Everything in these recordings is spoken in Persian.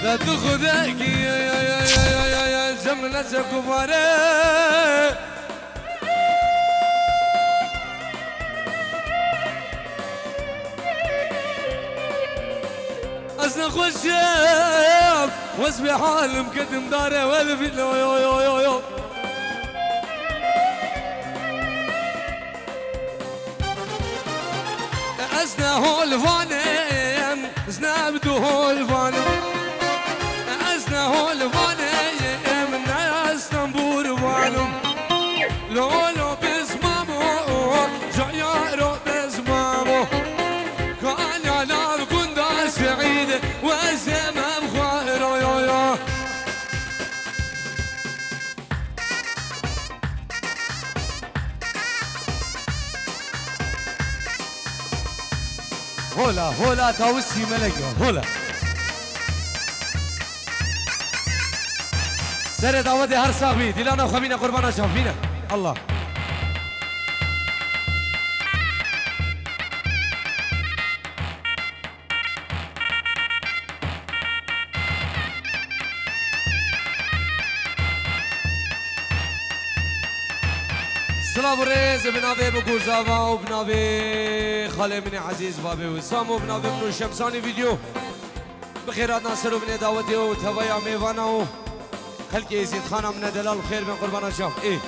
لا تاخذك يا زمن كفاره أصلا خشاب واسبي حال مقدم داره ولا في يو أصلا هو الفانم أصلا بدو هو الفانم أصلا هو الفانم من اسطنبول فانم لولو بزمامو جايارو بزمامو كان على كندا سعيد وزمام خير يا هولا تاوسي ملكه هولا سر دعوت هر صاحبي دلانا وخمينا قربانا شافينا الله سلام ورز بنابه بگوزاوا و بنابه خاله من عزیز بابه وسام و بنابه منو شمسانی ویدیو بخیرات ناصر و بن دعوتی و توایا میوانا و خلق یزید خانم من دلال خیر من قربان شام ای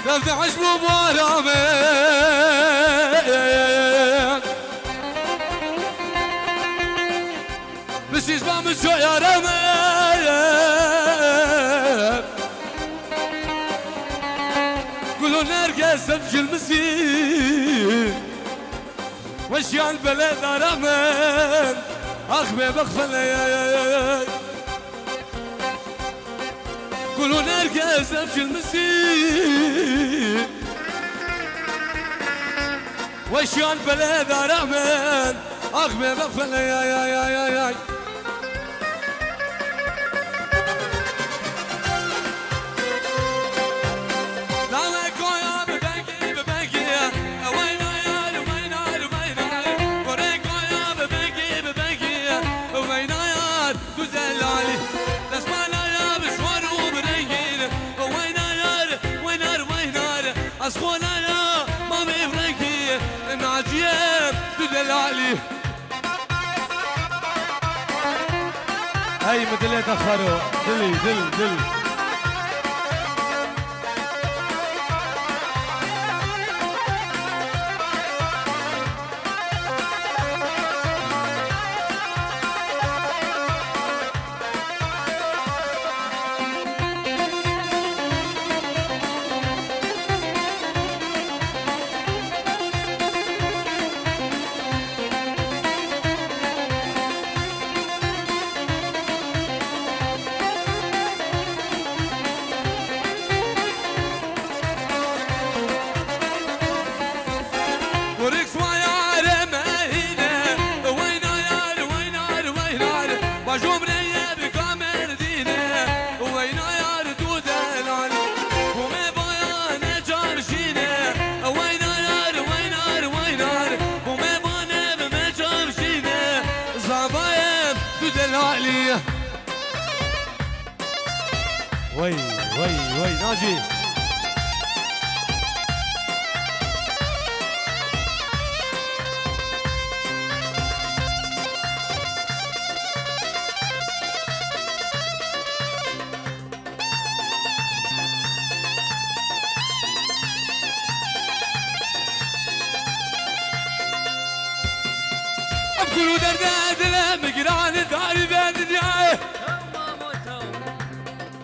دفع عشبو بارامين بس يسمع من شو يا رامين كلو نرقص في المسير وشي البلد رامين اخبي بغفل كلوا نرقص في المسير وشيان بلاد رحمن اخبي بغفل يا أسخونا يا مامي فرنكي ناجية تدلالي هاي مدلي تأخروا دل وي ناجي أبكر درد مقران داري بين دنياي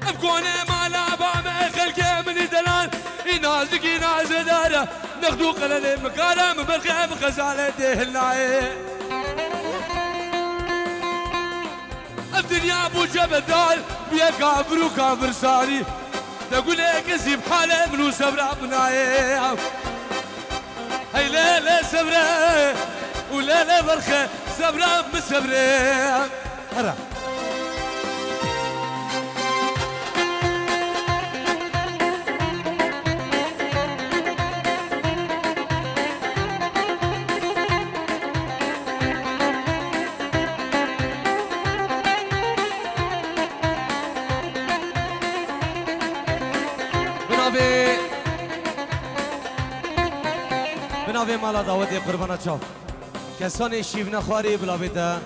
أبكونه مالا بامي خلقي من دلان ينازقي ناز داره ناخدو قلل مكارم بالخيف خزالة دهلاي الدنيا ابو جبل دال بيا كافر وكافر ساري تقول كذب حاله منو سبرا بنايه هاي لا لا سبرا ولا لا برخه سبرا مسبرا هرا بنابه مالا دعوت قربان چاپ کسان شیف نخواری بلا بیده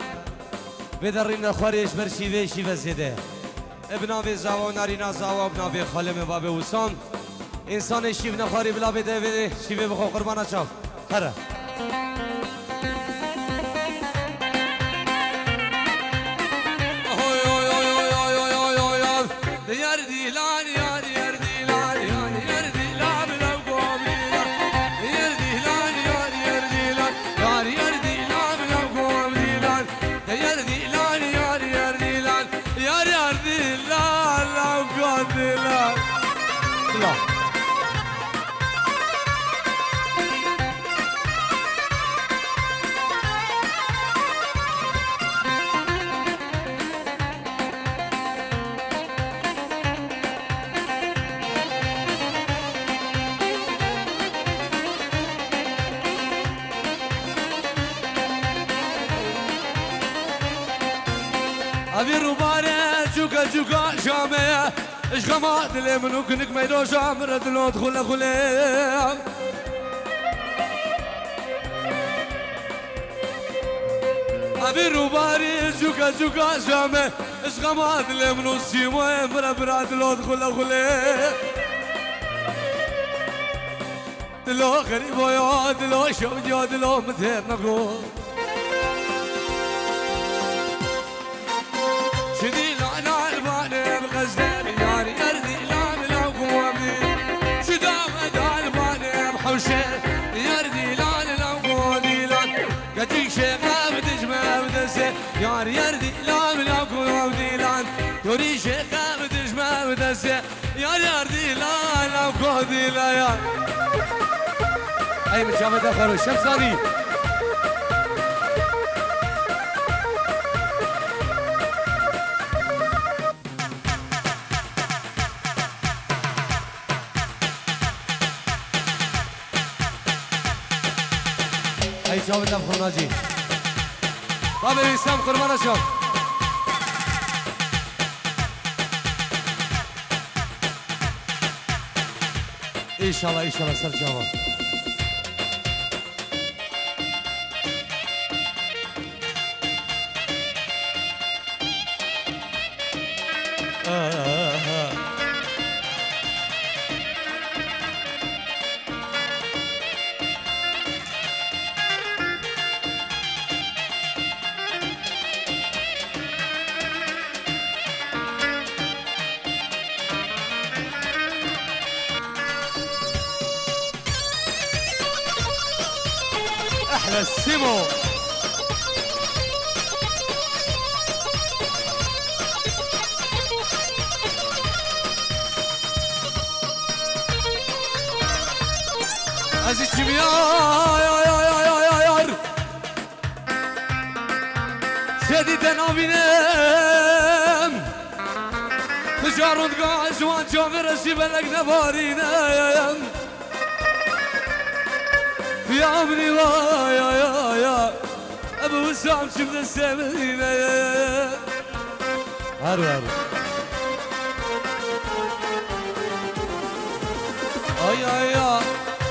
بیده رین نخواریش بر شیوه زیده بنابه زوا و نرینا زوا بنابه خالم بابه وسام انسان شیف نخواری بلا بیده شیوه بخوا قربان چاپ خره ابي روبانه جوكا جوكا شامه اش غمات اللي منو كنك ميدو شامر دلو دخل خليم ابي روبانه جوكا جوكا شامه اش غمات اللي منو سيمو امر برا دلو دخل خليم دلو غريب يا دلو شوجو دلو متهر نقول شدي لانا الباني بغزال ياري يردي لام العقوامي شدا مدى الباني بحوشي يردي لان العقوامي لان قديك شيخة بتجمع بدسي ياري يردي لام العقوامي لان يوري شيخة بتجمع بدسي ياري يردي لان العقوامي لان اي مجامد اخر الشمساني اي جواب دم خرناجي بابا وسام قربان شو ان شاء الله سر جواب احلى السيمو عزيز يا سيدي تنابينم تجارون قاعد جوان جامر الشبلك نفارينم يا عمري يا ابو وسام شفت السمينه هارو يا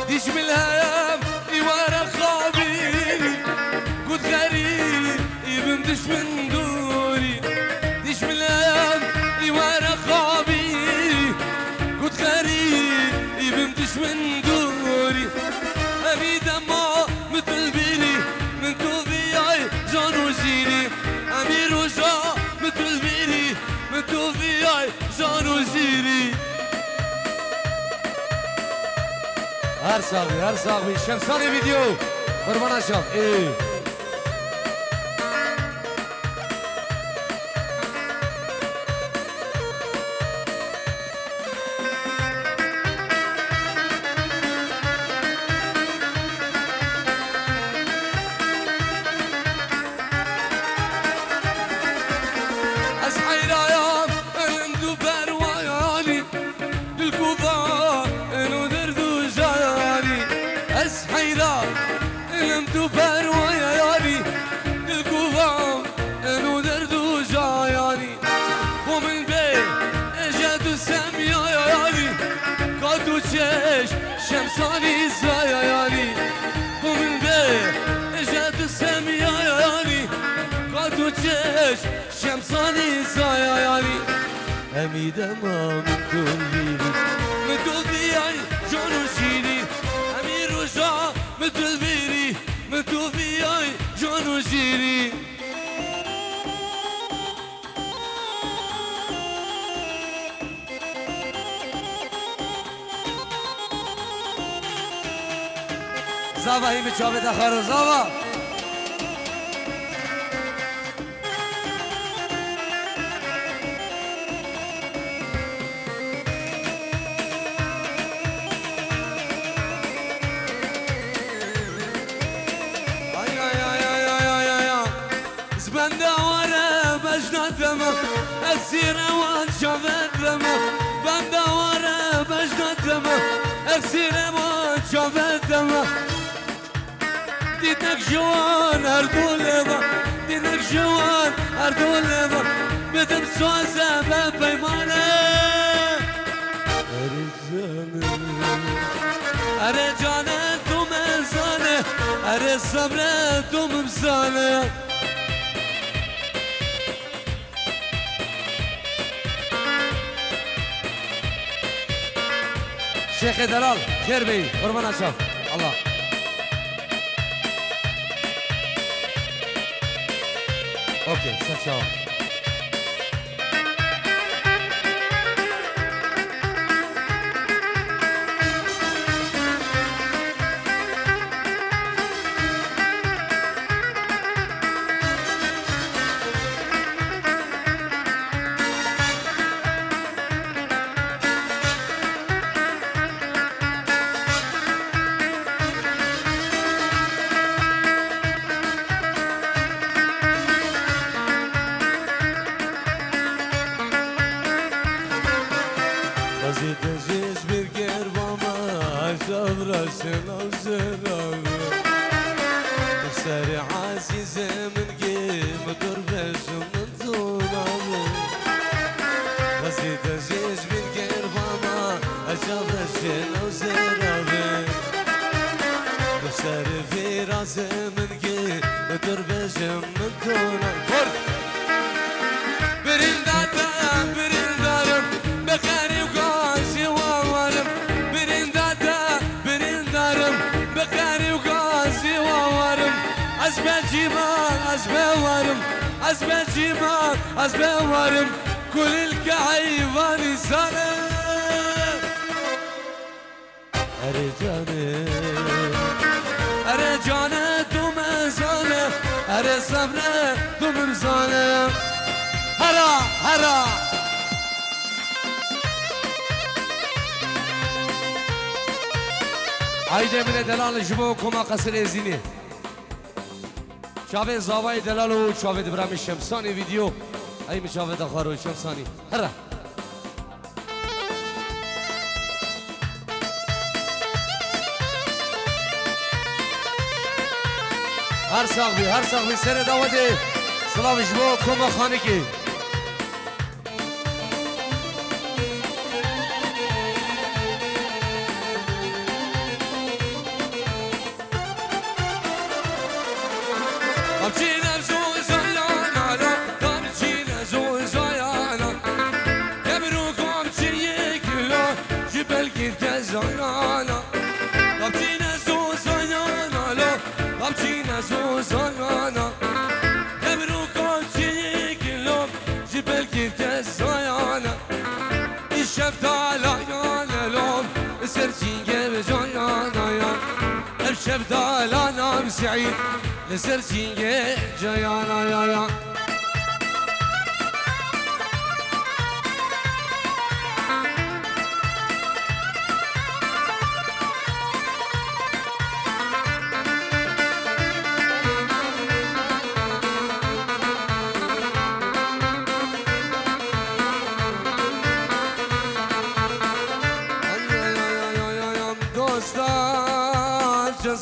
ديش من الهيام يوارى خابي قد غريب ابن دش من دوري ديش من الهيام يوارى خابي قد غريب ابن دش من دوري أبي دماء مثل بيري من توفياي جان وزيري أبي رجاء مثل بيري من توفياي جان وزيري هر ساقي شمساني فيديو قربان شاف ايه شمساني زايا يعني ومن بيه اجت السمية يعني قاتو تشيش شمساني زايا يعني أميدة ما من تلبيري جانو شيري أمير رجع من تلبيري جانو شيري زاوا هی مچاوه دخارو زاوا أكسير وان شافت لما بندورة بجدت لما أكسير وان شافت لما دينك جوان أردو لما دينك جوان أردو لما بدم سوازة ببيمانة أرجانة دوم إنسانة أري صبرة دوم مزانة شيخ دلال خير بي قربان اشرف الله اوكي سلام أزبوارم كل الكعيباني سالم أرجانة دوم إنسانة أري صبرة دوم مزانة هرا هرا عايدة من دلال جبوكم قصر إزيني شاوه زاوای دلال و شاوه دبرام شمسانی ویدیو ای مشاوه دخارو شمسانی هره هر ساق بی سر داوده سلاوش بو کما خانه کی شبدالانا مسعيد لسرسينجي جايانا يا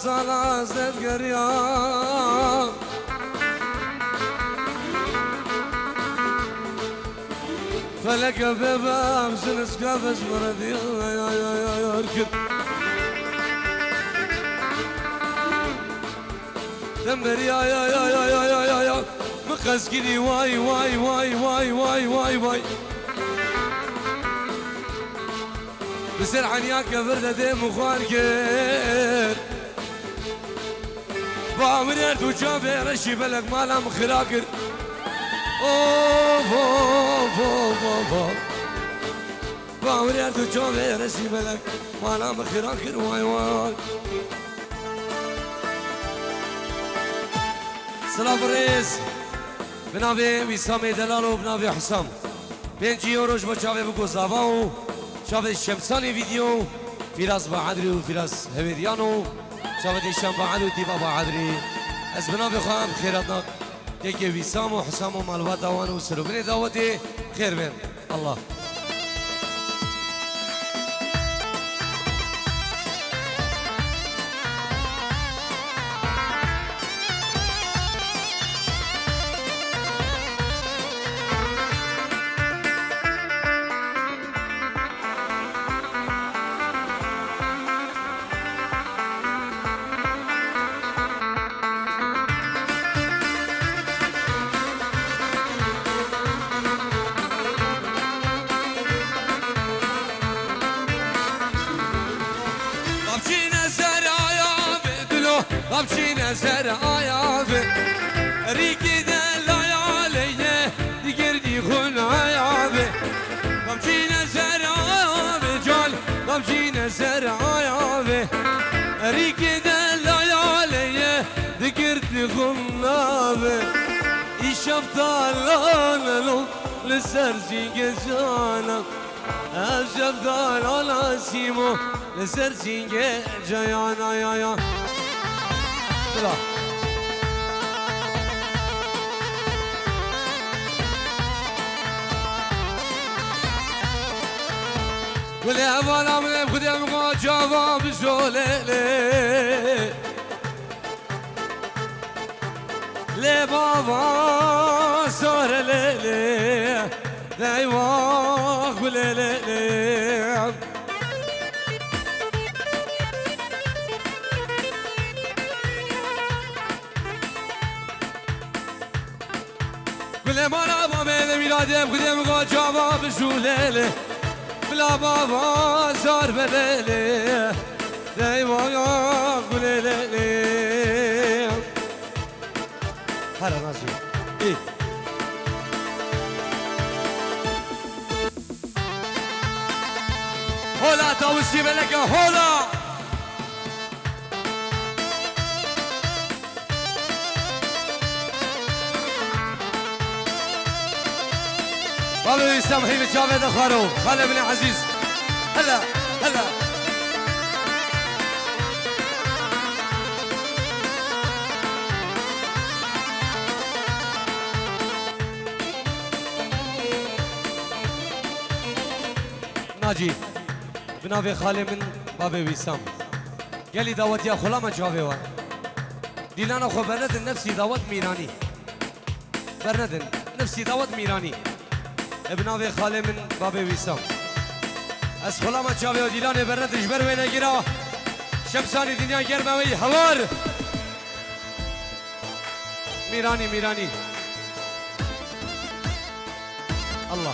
سالاز دگریا فلك ببام سنس كافش مردي يا اركض دمبر يا مقسكني واي واي واي واي واي واي واي بسر عنياك فرده ديم وخوانكر بامرير تو جابي رشي بلك مالا مخراكر اوف اوف اوف اوف بامرير تو جابي رشي بلك مالا مخراكر واي واي سلام الرئيس بنابي وسام دلال وبنابي حسام 5 يوروش بچاوي بگو زاواو شاوي شمساني فيديو فراس بعدري وفراس هبيديانو شاوي شام بعد وتيبا بعدري از بنابي خام خيراتنا تيكي وسام وحسام ومالوات داوان وسروبني دعوتي خير بين الله بمشينا زرعايا ريكي دلعي علينا دقردي خنعايا بمشينا زرعايا جال بمشينا زرعايا ريكي دلعي علينا دقردي خنعايا إشفتالانا لو لسرسي جزانا أشفتالانا سيمو لسرسي جايانا يا لا ولا وانا من بخدم جواب بزولي لي بابا صار لي دايواق ولي كل ما نبغى من ميلادي بخدم جواب بزولي بلا بابا صار بليلي دايما بليلي هلا نازل ايه هولا توسي بلك هولا بابا يسامحي بجافد اخارو خالد بن عزيز هلا هلا ناجي بنافي خالي من بابا وسام قال لي دعوت يا خلا ما جافي وان ديلانا خو برندن نفسي دعوت ميراني برندن نفسي دعوت ميراني ابناوي خاله من بابا وسام از خلا ما جاوي وديلان برد جبر وين غيرا شمساني دنيا گرموي هوار ميراني ميراني الله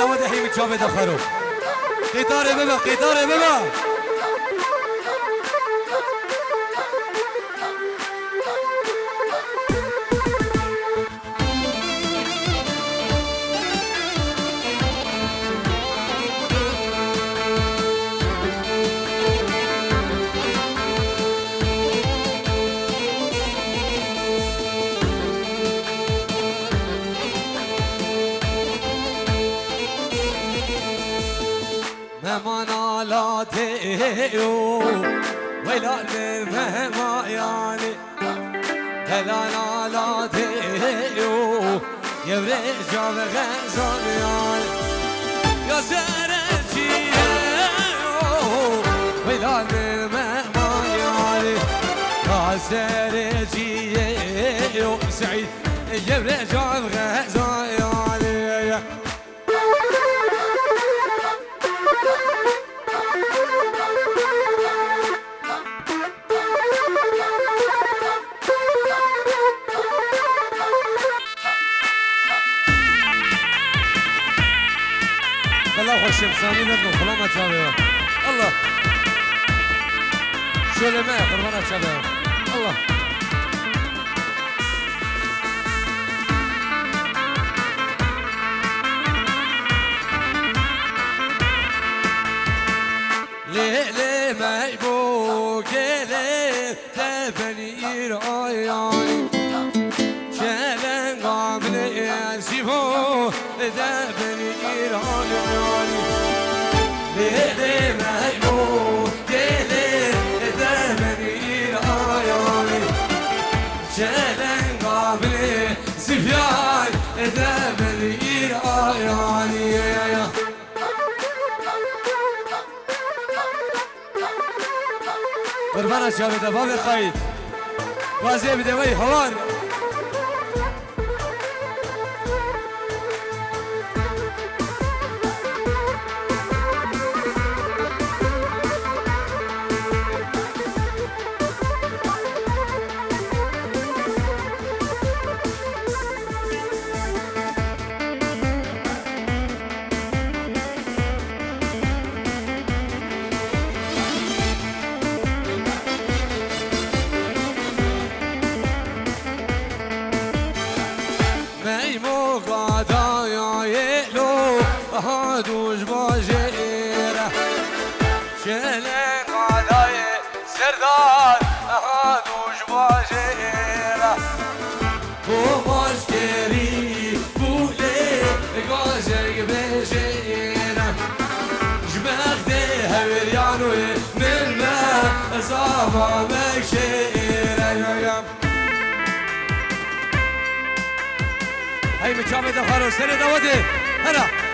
داود حيم جاوید اخرو قطار بابا قطار بابا نالاتيو ويلا للمهما يعني هلا نالاتيو يبرجع بغزال يعني يا سرجي ويلا للمهما يعني يا سرجي سعيد يبرجع بغزال يعني الله خوش شمسانی بدون خلا ما چاوه الله شوله ما قربانا چاوه الله ليلي ما يبوك ليلي تبني رأياني شلن قابل يسيبو تبني رأياني ليلي ما يبوك ليلي تبني رأياني شلن قابل سفيان تبني رأياني قربانا شابه دفاع خيط بازي بدوي حوار هادوش باجيره شلن قضاي سردار هادوش باجيره بو مشكري بولي غازق بجيره جبخدي هوريانو من ما صافا مشيره هاي متشابه دخلوا سنه دودي هلا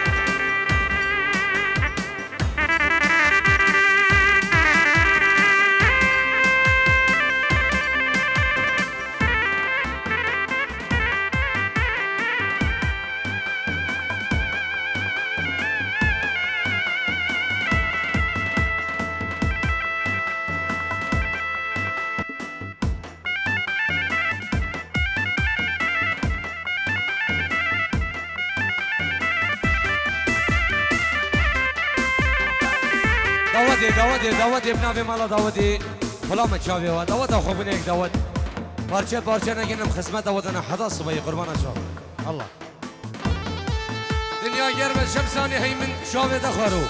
داودی بنابه مالا داودی فلا متشاوی و داود خوبونه یک داود پارچه نگینم خدمت داودنا حدا صبحی قربان شما الله دنیا گرم شمسانی هی من شاوی دخارو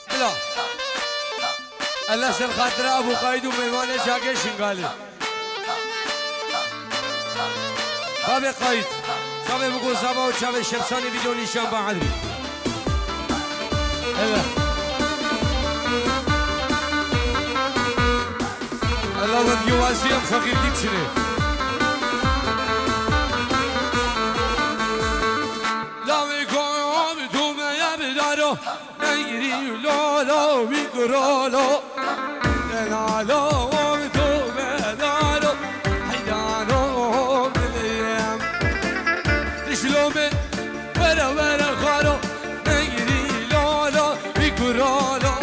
بلا الله سر خاطر ابو قاید و میوان جاگه شنگالی باب قاید شاوی بگو زبا و شاوی شمسانی بیدو نیشان با عدری الله الله ودي واسيم فقير ديتشني لا بيكون بدوم يا بدارو نيري لا لا بيكرالو لا لا بدوم دارو حيدانو بالايام تشلومي ولا خارو برالو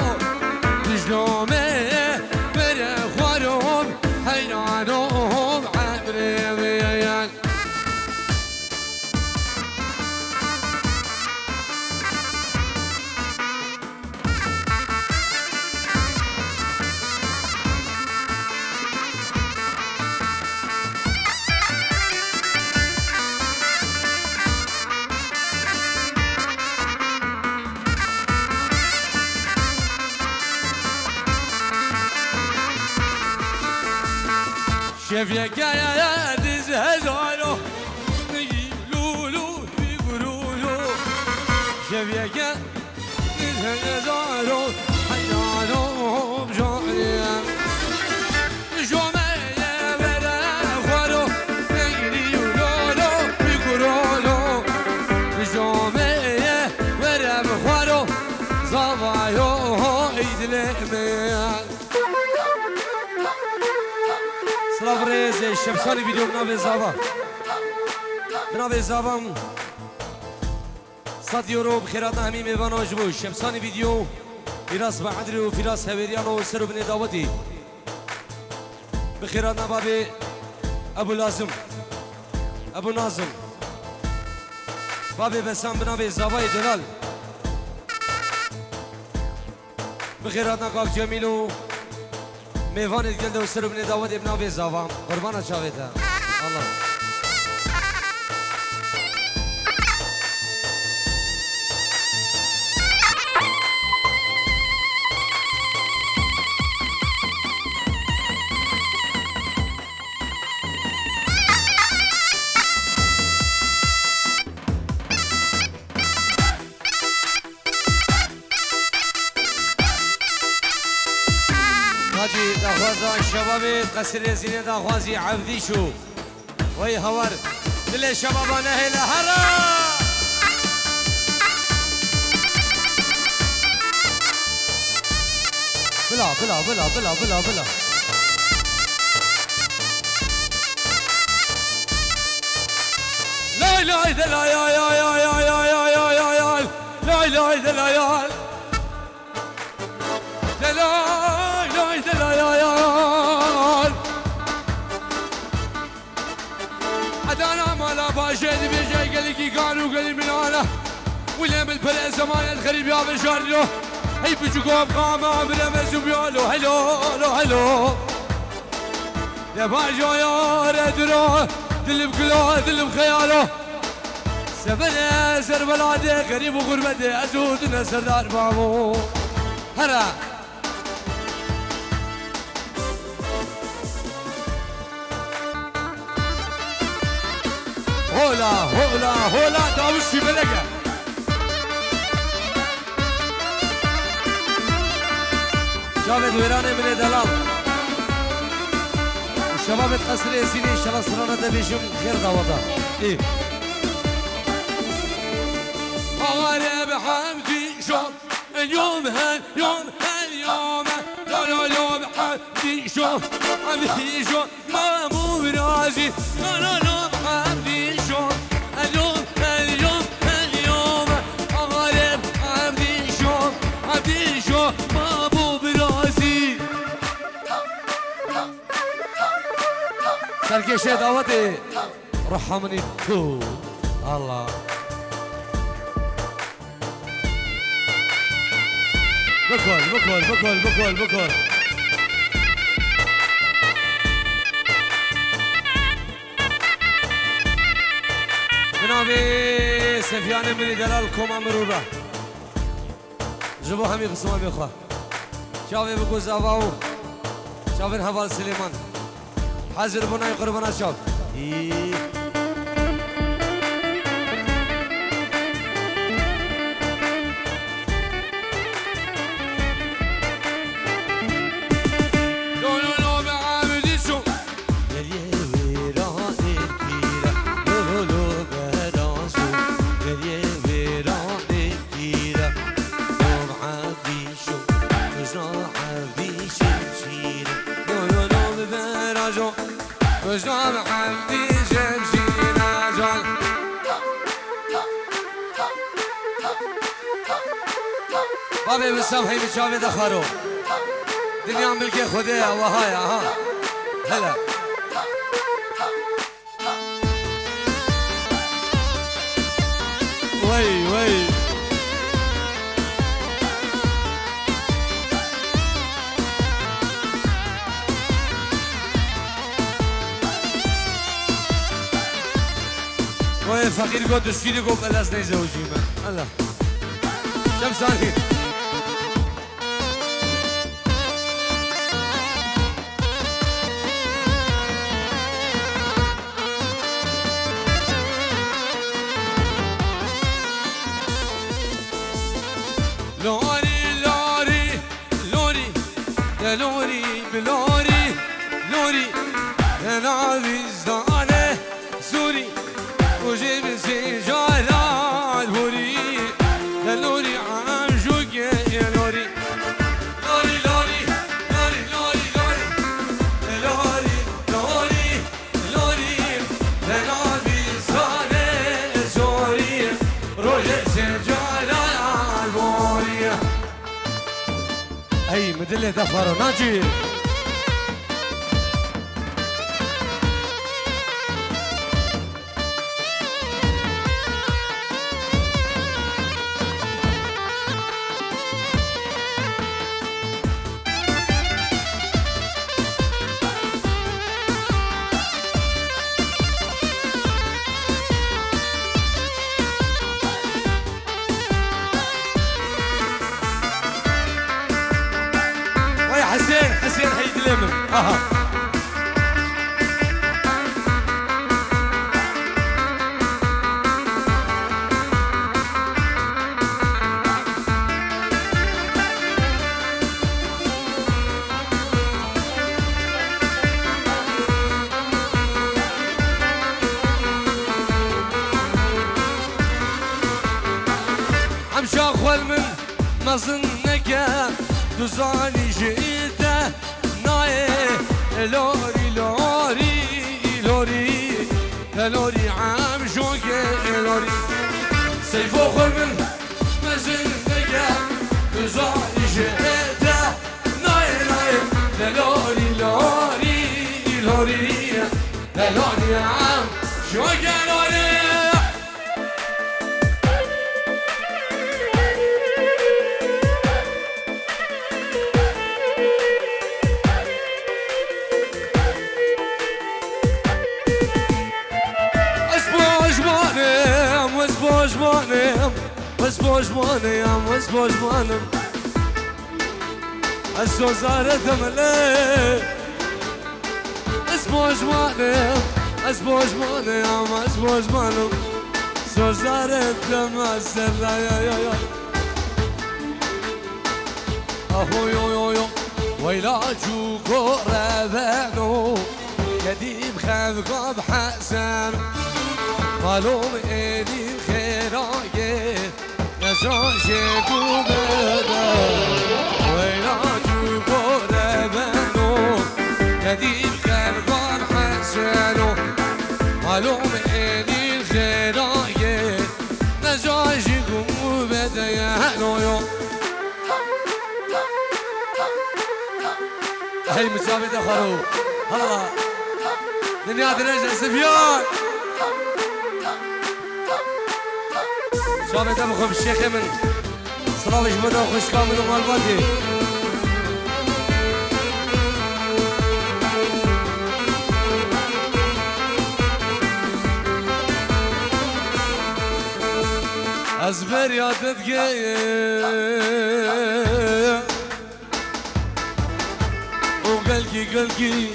تجلومه بره خوارم حیرانم عبره بیان شفيك يا دز هزارو نجي لولو بيقولولو شفيك هزارو حیرانو بجانیم جامعه بره خوارو نگری و لالو بگرالو جامعه بره خوارو زوایو ایدلمه سلاف ريز الشمساني فيديو بنافي زابا بنافي زابا 100 يورو بخيراتنا همي ميوان وجبو الشمساني فيديو فراس بعدري وفراس هبيريان وسرو بن داوتي بخيراتنا بابي ابو لازم ابو نازم بابي بسام بنافي زابا دلال بخيراتنا كاك جميلو میوان گلده و سر بنی داوت ابن آبی زاوام قربان چاویتا الله داخوازا الشباب قصر زينة داخوازي عبدي شو وي هور دل شبابنا هلا هلا بلا بلا بلا بلا بلا بلا لا لا لا يا يا يا يا يا يا يا يا يا لا لا لا يا لا لا يا أدانا مالا باشد بيجي قال لي كانوا قال من أنا ولا من الفرق زمان الغريب يا بشارلو هي بيجوكم قامة بلا مسوبيالو هلو هلو هلو يا باجو يا ردرو دل بكلو دل بخيالو سفر سر بلادي غريب وغربتي أزود نسر دار بابو هلا هولا هولا هولا داوسي بلقى شافت ويراني من دلال وشباب القصر يزيني ان شاء الله سرانة بيجم خير دعوة ايه هوالي بحمدي شوف اليوم هاليوم هاليوم لا لا لا بحمدي شوف حمدي شوف ما مو برازي لا لا لا حمدي شوف اليوم اليوم اليوم أغلب حمدي شوف ما مو برازي سركشة دعوتي رحمني تو الله بكل بنابي سفيان من دلالكم امرورا جبو همي قسمه بخوا شافي بكو زافاو شافين حوال سليمان حاضر بنا يقربنا شاف بابي بسامحي بتشافي دخارو دنيا ملكي خديها وهايا ها هلا وي وي وي فقير قد تشكيلي قوم ألاس نيزوجي من الله شمساني لوري لوري لوري يا لوري بلوري لوري يا نابزدانه زوري وجيب سجالات بوري يا لوري عم جوجي يا لوري لوري لوري لوري لوري لوري لوري لوري لوري يا نابزدانه زوري روجي سجالات بوري اي مدلة دفر ناجي حسين حيد لمن عم شاخول من مظنك تزاني جئته ناي لوري لوري لوري لوري عم جوجي لوري سيفو خل من مزنك تزاني جئته ناي ناي لوري لوري لوري لوري عم جوجي لوري واسبوج مانم اسو زارت ملي اسبوج مانم سو زارت مسل يا اهو يو ويلا جوكو ربانو كديب خذ بحسن معلوم ايدي خيرايه نزاجي بوبدا ويلا جوكو ربانو كديب خذ بحسن معلوم ايدي خيرايه نزاجي بوبدا يا هلو هاي مسابقة خروف هلا دنيا درجة سفيان مسابقة مخوف الشيخ من صلاة جمدة وخش كامل ومالباتي أزبر يا تتقيم قلقي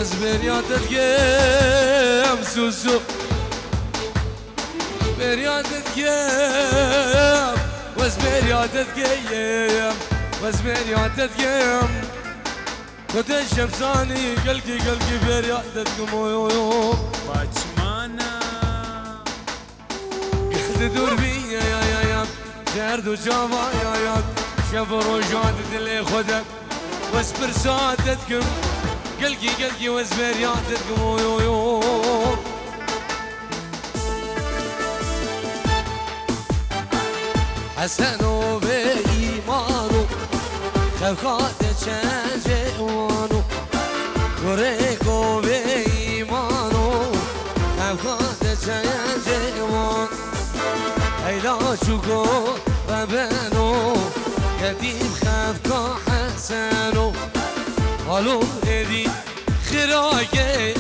أزبر يا تتقيم سوسو أزبر يا تتقيم وأزبر يا تتقيم وأزبر يا تتقيم كنت الشمساني قلقي بير يا تتقيم باتشمانا قلت دور بيا يا جرد وجابا يا شفر وجادت اللي خدك واصبر سادتكم قلقي واصبر يادتكم يو حسنوا بإيمانه خلقات شجعوانه وريكوا بإيمانه خلقات شجعوان هيلا شوكو ربانو كديم خفقا حسنو قالوا هدي خراجي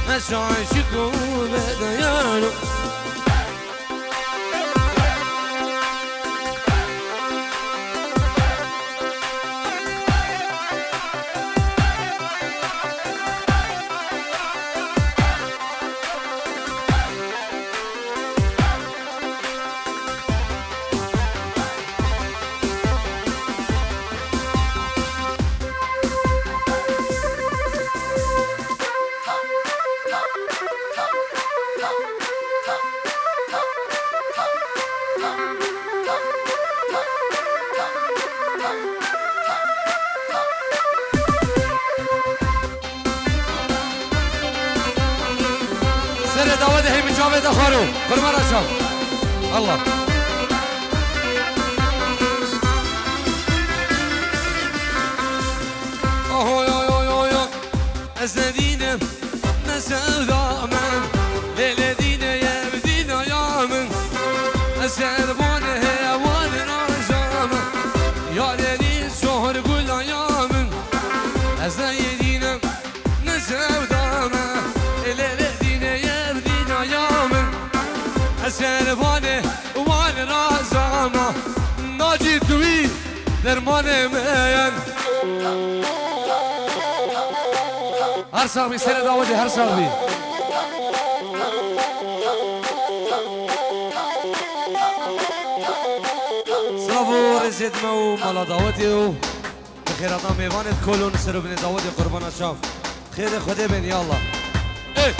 أشعشكو بديانو دعوت هي من جاوید خارو قربان شام الله أزدينا نسودا من ليلدينا يا بدينا يا من أسربونه يا وان رازام يا ليلي سهر كل يا من أزدينا نسودا من ليلدينا يا بدينا يا من أسربونه وان رازام ناجي توي درمان مين هر صاحبي سنة داودي هر صاحبي سلافو رزيد مو مالا داودي بخيراتنا ميوانت كلون سرو بني داودي قربان الشام خير خده بين يالله ايه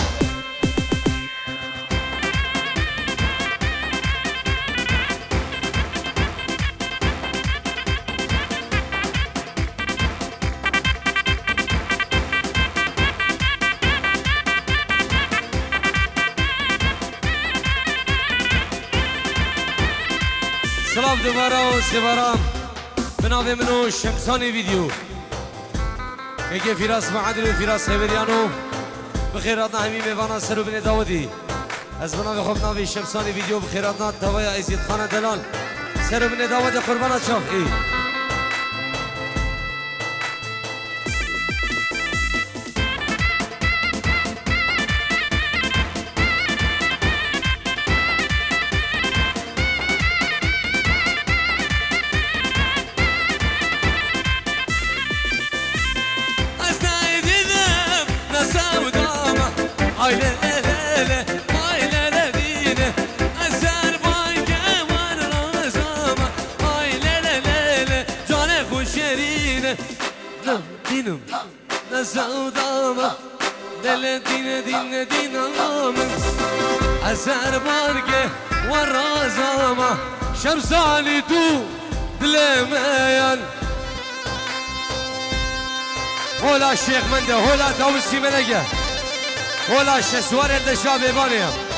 سلاف دوباره و سبارام بنابه منو شمسانی ویدیو که فیراس معدل و فیراس هبریانو بخیراتنا همی میوانا سرو بین داودی از بنابه خوب ناوی شمسانی ویدیو بخیراتنا توای عزیز خانه دلال سرو بین داودی قربانت شاف ای دينم نسوداما دل دين دين دينام أسر بارك والرازاما شمساني تو دلميان هولا الشيخ منده هولا داوسي ملقه هولا الشسوار الدشاب بانيا